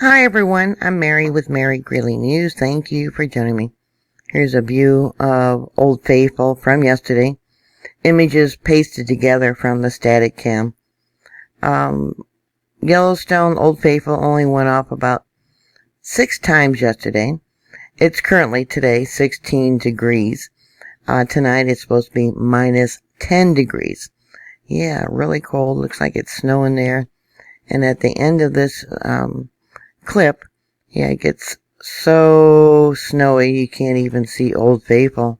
Hi everyone, I'm Mary with Mary Greeley News. Thank you for joining me. Here's a view of Old Faithful from yesterday. Images pasted together from the static cam. Yellowstone Old Faithful only went off about 6 times yesterday. It's currently today 16 degrees. Tonight it's supposed to be minus 10 degrees. Yeah, really cold. Looks like it's snowing there. And at the end of this clip, yeah, it gets so snowy you can't even see Old Faithful.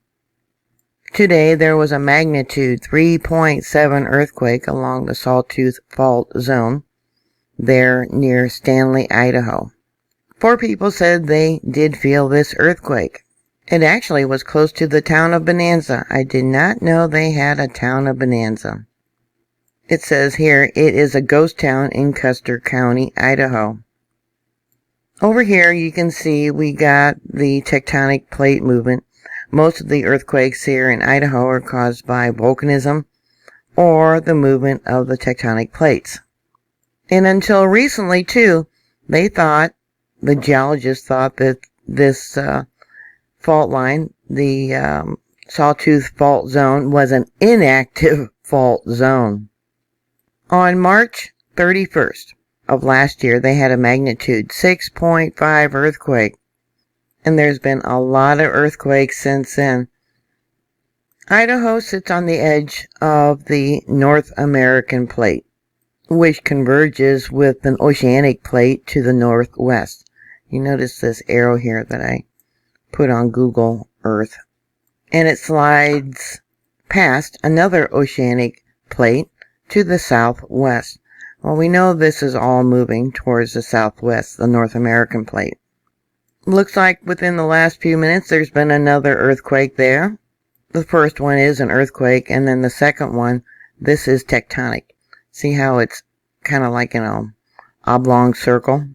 Today there was a magnitude 3.7 earthquake along the Sawtooth Fault Zone there near Stanley, Idaho. 4 people said they did feel this earthquake. It actually was close to the town of Bonanza. I did not know they had a town of Bonanza. It says here it is a ghost town in Custer County, Idaho. Over here you can see we got the tectonic plate movement. Most of the earthquakes here in Idaho are caused by volcanism or the movement of the tectonic plates. And until recently too, the geologists thought that this fault line, the Sawtooth Fault Zone, was an inactive fault zone. On March 31st, of last year, they had a magnitude 6.5 earthquake, and there's been a lot of earthquakes since then. Idaho sits on the edge of the North American plate, which converges with an oceanic plate to the northwest. You notice this arrow here that I put on Google Earth, and it slides past another oceanic plate to the southwest. Well, we know this is all moving towards the southwest, the North American plate. Looks like within the last few minutes there's been another earthquake there. The first one is an earthquake, and then the second one, this is tectonic. See how it's kind of like in an oblong circle?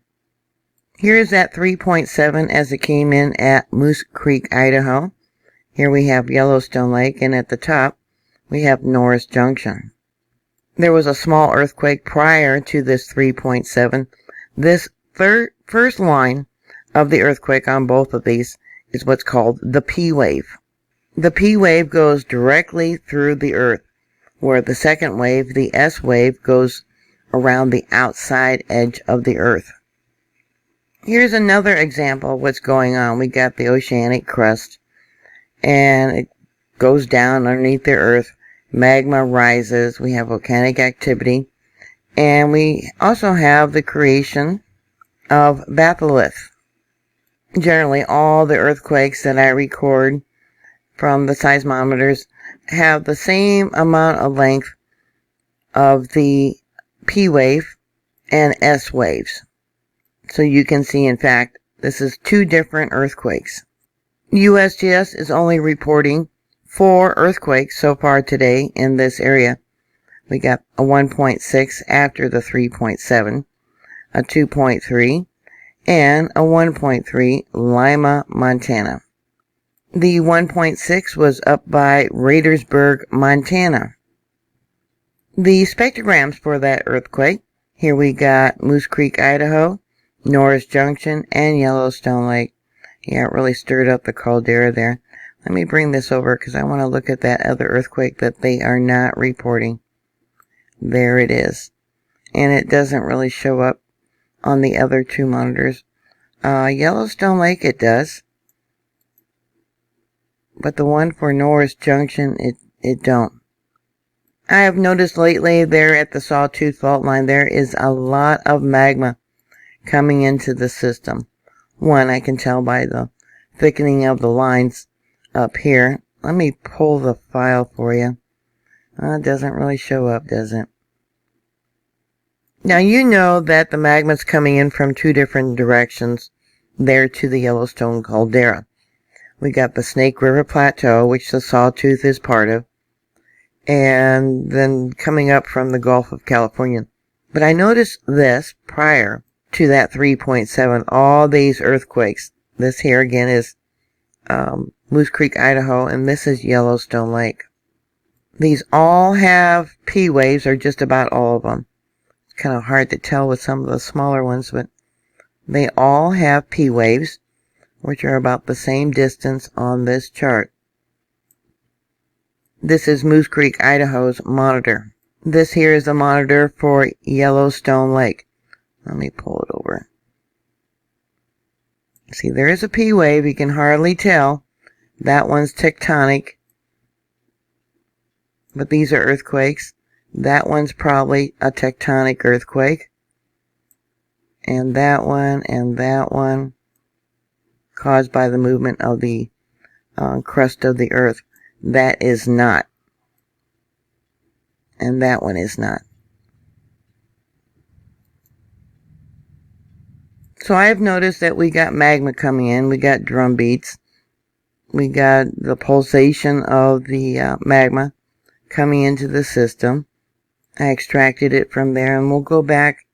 Here's that 3.7 as it came in at Moose Creek, Idaho. Here we have Yellowstone Lake, and at the top we have Norris Junction. There was a small earthquake prior to this 3.7. This first line of the earthquake on both of these is what's called the P wave. The P wave goes directly through the earth, where the second wave, the S wave, goes around the outside edge of the earth. Here's another example of what's going on. We got the oceanic crust, and it goes down underneath the earth. Magma rises, we have volcanic activity, and we also have the creation of batholiths. Generally, all the earthquakes that I record from the seismometers have the same amount of length of the P wave and S waves. So you can see, in fact, this is 2 different earthquakes. USGS is only reporting 4 earthquakes so far today in this area. We got a 1.6 after the 3.7, a 2.3, and a 1.3 Lima, Montana. The 1.6 was up by Raidersburg, Montana. The spectrograms for that earthquake, here we got Moose Creek, Idaho, Norris Junction, and Yellowstone Lake. Yeah, it really stirred up the Caldera there. Let me bring this over because I want to look at that other earthquake that they are not reporting. There it is. And it doesn't really show up on the other 2 monitors. Yellowstone Lake, it does. But the one for Norris Junction, it don't. I have noticed lately there at the Sawtooth Fault Line, there is a lot of magma coming into the system. One, I can tell by the thickening of the lines up here. Let me pull the file for you. It doesn't really show up, does it? Now you know that the magma's coming in from 2 different directions there to the Yellowstone Caldera. We got the Snake River Plateau, which the Sawtooth is part of, and then coming up from the Gulf of California. But I noticed this prior to that 3.7, all these earthquakes. This here again is Moose Creek, Idaho, and this is Yellowstone Lake. These all have P waves, or just about all of them. It's kind of hard to tell with some of the smaller ones, but They all have P waves, which are about the same distance on this chart. This is Moose Creek, Idaho's monitor. This here is the monitor for Yellowstone Lake. Let me pull it over. See, there is a P wave. You can hardly tell. That one's tectonic. But these are earthquakes. That one's probably a tectonic earthquake. And that one caused by the movement of the crust of the earth. That is not. And that one is not. So I have noticed that we got magma coming in. We got drum beats. We got the pulsation of the magma coming into the system. I extracted it from there, and we'll go back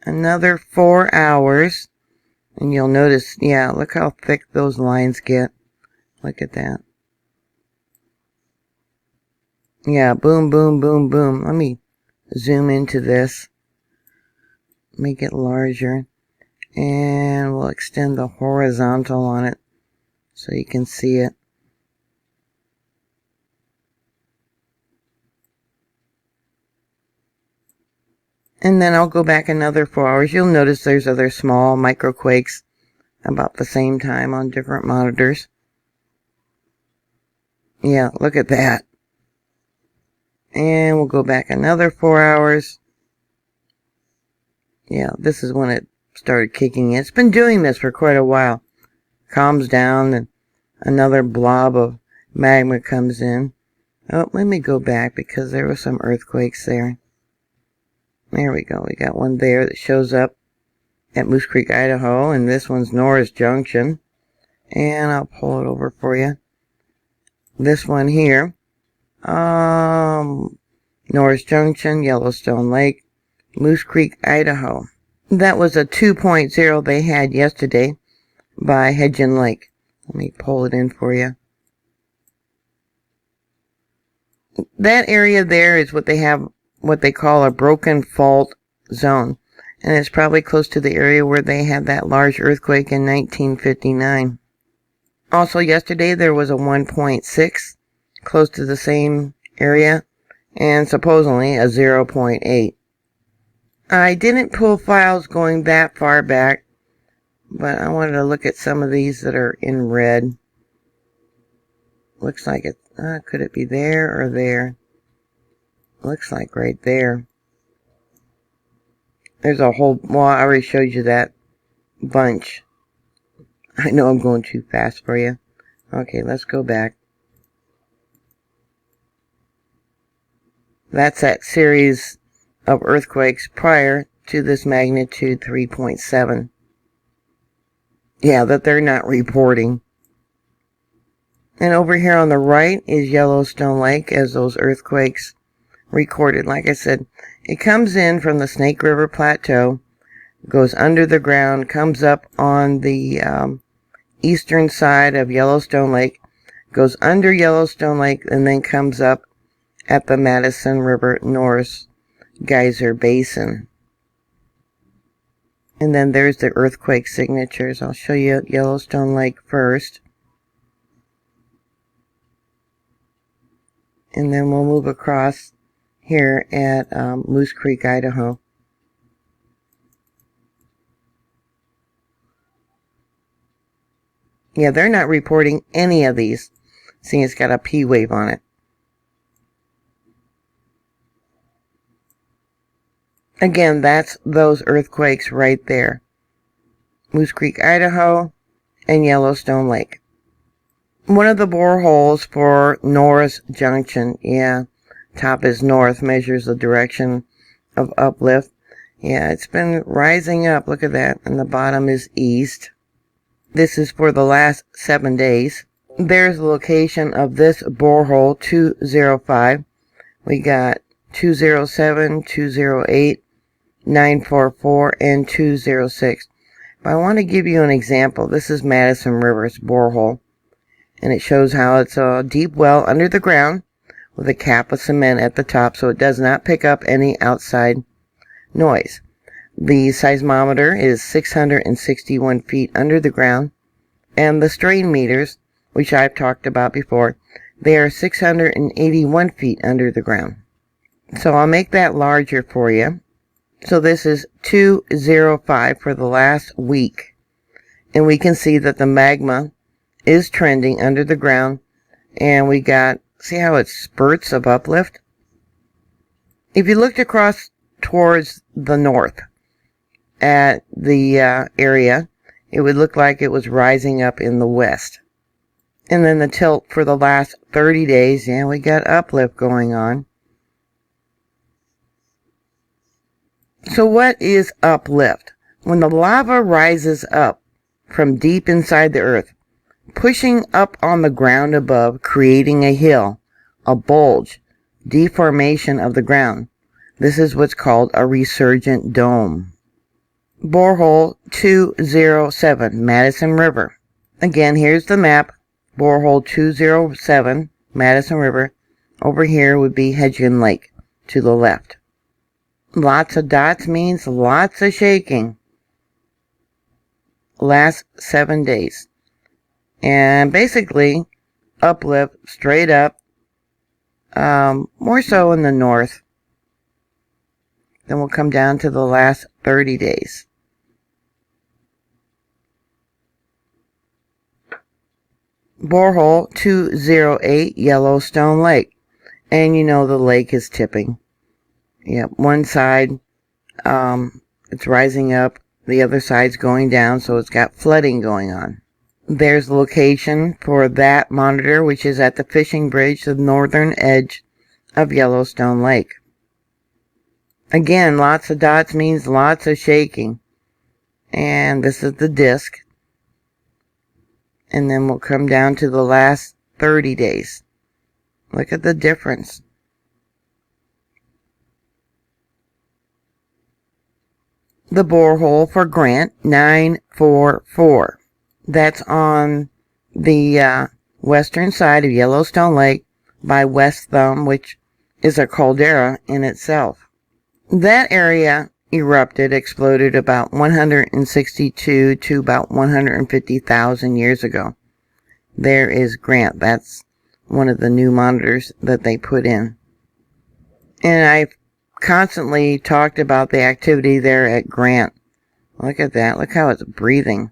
another 4 hours. And you'll notice, yeah, look how thick those lines get. Look at that. Yeah, boom, boom, boom, boom. Let me zoom into this. Make it larger. And we'll extend the horizontal on it so you can see it. And then I'll go back another 4 hours. You'll notice there's other small microquakes about the same time on different monitors. Yeah, look at that. And we'll go back another 4 hours. Yeah, this is when it started kicking in. It's been doing this for quite a while. Calms down and another blob of magma comes in. Oh, let me go back because there were some earthquakes there. There we go. We got one there that shows up at Moose Creek, Idaho, and this one's Norris Junction. And I'll pull it over for you. This one here, Norris Junction, Yellowstone Lake, Moose Creek, Idaho. That was a 2.0 they had yesterday by Hedgen Lake. Let me pull it in for you. That area there is what they call a broken fault zone. And it's probably close to the area where they had that large earthquake in 1959. Also yesterday there was a 1.6 close to the same area, and supposedly a 0.8. I didn't pull files going that far back, but I wanted to look at some of these that are in red. Looks like it, could it be there or there? Looks like right there. There's a whole, well, I already showed you that bunch. I know I'm going too fast for you. Okay, let's go back. That's that series of earthquakes prior to this magnitude 3.7. Yeah, that they're not reporting. And over here on the right is Yellowstone Lake as those earthquakes recorded. Like I said, it comes in from the Snake River Plateau, goes under the ground, comes up on the eastern side of Yellowstone Lake, goes under Yellowstone Lake, and then comes up at the Madison River North Geyser Basin. And then there's the earthquake signatures. I'll show you Yellowstone Lake first. And then we'll move across here at Moose Creek, Idaho. Yeah, they're not reporting any of these. See, it's got a P wave on it. Again, that's those earthquakes right there. Moose Creek, Idaho, and Yellowstone Lake. One of the boreholes for Norris Junction, yeah, top is north, measures the direction of uplift. Yeah, it's been rising up, look at that, and the bottom is east. This is for the last 7 days. There's the location of this borehole, 205. We got 207, 208, 944, and 206. But I want to give you an example. This is Madison River's borehole. And it shows how it's a deep well under the ground with a cap of cement at the top so it does not pick up any outside noise. The seismometer is 661 feet under the ground, and the strain meters, which I've talked about before, they are 681 feet under the ground. So I'll make that larger for you. So this is 205 for the last week. And we can see that the magma is trending under the ground. And we got, see how it spurts of uplift? If you looked across towards the north at the area, it would look like it was rising up in the west. And then the tilt for the last 30 days, yeah, we got uplift going on. So what is uplift? When the lava rises up from deep inside the earth, pushing up on the ground above, creating a hill, a bulge, deformation of the ground. This is what's called a resurgent dome. Borehole 207, Madison River. Again, here's the map. Borehole 207, Madison River. Over here would be Hedgen Lake to the left. Lots of dots means lots of shaking. Last 7 days. And basically, uplift straight up, more so in the north. Then we'll come down to the last 30 days. Borehole 208, Yellowstone Lake. And you know the lake is tipping. Yep, one side, it's rising up. The other side's going down, so it's got flooding going on. There's the location for that monitor, which is at the fishing bridge, the northern edge of Yellowstone Lake. Again, lots of dots means lots of shaking. And this is the disk. And then we'll come down to the last 30 days. Look at the difference. The borehole for Grant 944. That's on the western side of Yellowstone Lake by West Thumb, which is a caldera in itself. That area erupted, exploded about 162 to about 150,000 years ago. There is Grant. That's one of the new monitors that they put in. And I've constantly talked about the activity there at Grant. Look at that. Look how it's breathing.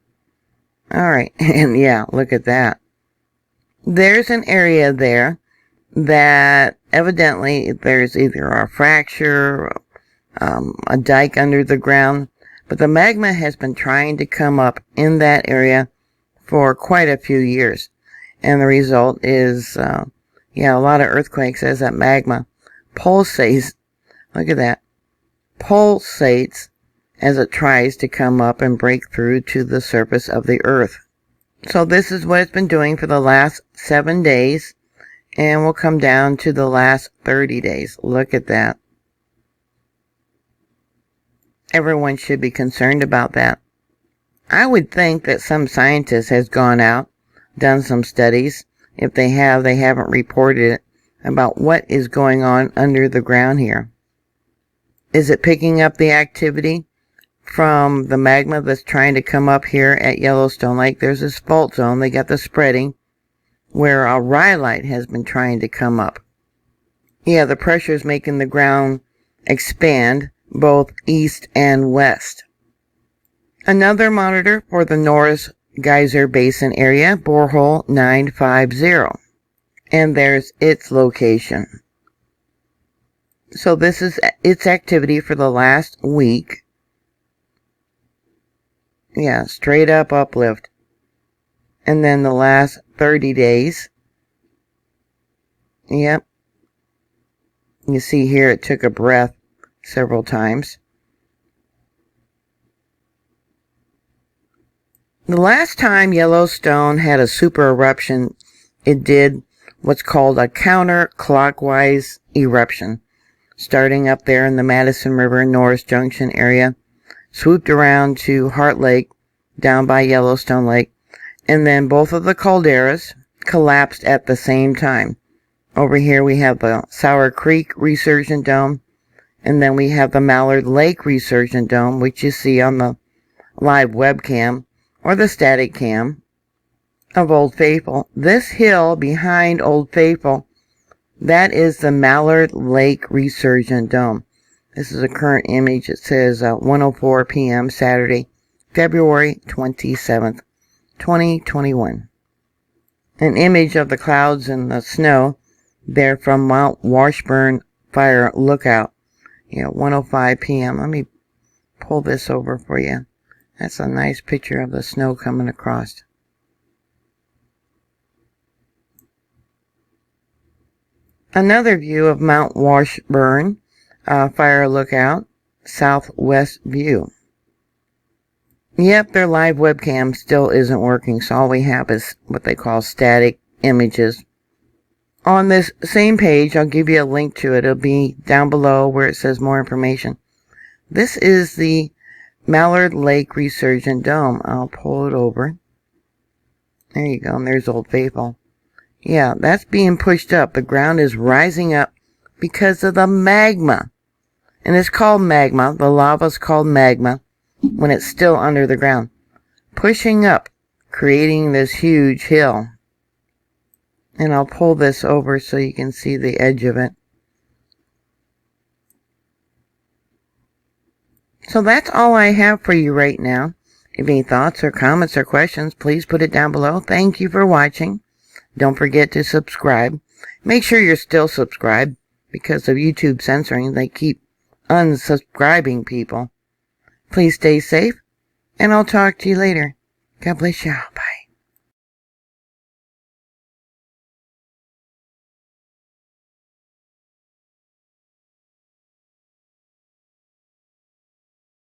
Alright, and yeah, look at that. There's an area there that evidently there's either a fracture, a dike under the ground, but the magma has been trying to come up in that area for quite a few years. And the result is, a lot of earthquakes as that magma pulsates. Look at that. Pulsates as it tries to come up and break through to the surface of the earth. So this is what it's been doing for the last 7 days. And we'll come down to the last 30 days. Look at that. Everyone should be concerned about that. I would think that some scientist has gone out, done some studies. If they have, they haven't reported it about what is going on under the ground here. Is it picking up the activity from the magma that's trying to come up here at Yellowstone Lake? There's this fault zone. They got the spreading where a rhyolite has been trying to come up. Yeah, the pressure is making the ground expand both east and west. Another monitor for the Norris Geyser Basin area, Borehole 950. And there's its location. So this is its activity for the last week. Yeah, straight up uplift. And then the last 30 days. Yep. You see here it took a breath several times. The last time Yellowstone had a super eruption, it did what's called a counterclockwise eruption. Starting up there in the Madison River Norris Junction area, swooped around to Heart Lake, down by Yellowstone Lake, and then both of the calderas collapsed at the same time. Over here we have the Sour Creek Resurgent Dome, And then we have the Mallard Lake Resurgent Dome, which you see on the live webcam or the static cam of Old Faithful. This hill behind Old Faithful, that is the Mallard Lake Resurgent Dome. This is a current image. It says 1:04 p.m. Saturday, February 27th, 2021. An image of the clouds and the snow there from Mount Washburn Fire Lookout. 1:05 p.m. Let me pull this over for you. That's a nice picture of the snow coming across. Another view of Mount Washburn Fire Lookout, southwest view. Yep, their live webcam still isn't working, so all we have is what they call static images. On this same page, I'll give you a link to it. It'll be down below where it says more information. This is the Mallard Lake Resurgent Dome. I'll pull it over. There you go, and there's Old Faithful. Yeah, that's being pushed up. The ground is rising up because of the magma. And it's called magma. The lava's called magma when it's still under the ground. Pushing up, creating this huge hill. And I'll pull this over so you can see the edge of it. So that's all I have for you right now. If you have any thoughts or comments or questions, please put it down below. Thank you for watching. Don't forget to subscribe. Make sure you're still subscribed because of YouTube censoring. They keep unsubscribing people. Please stay safe, and I'll talk to you later. God bless you. Bye.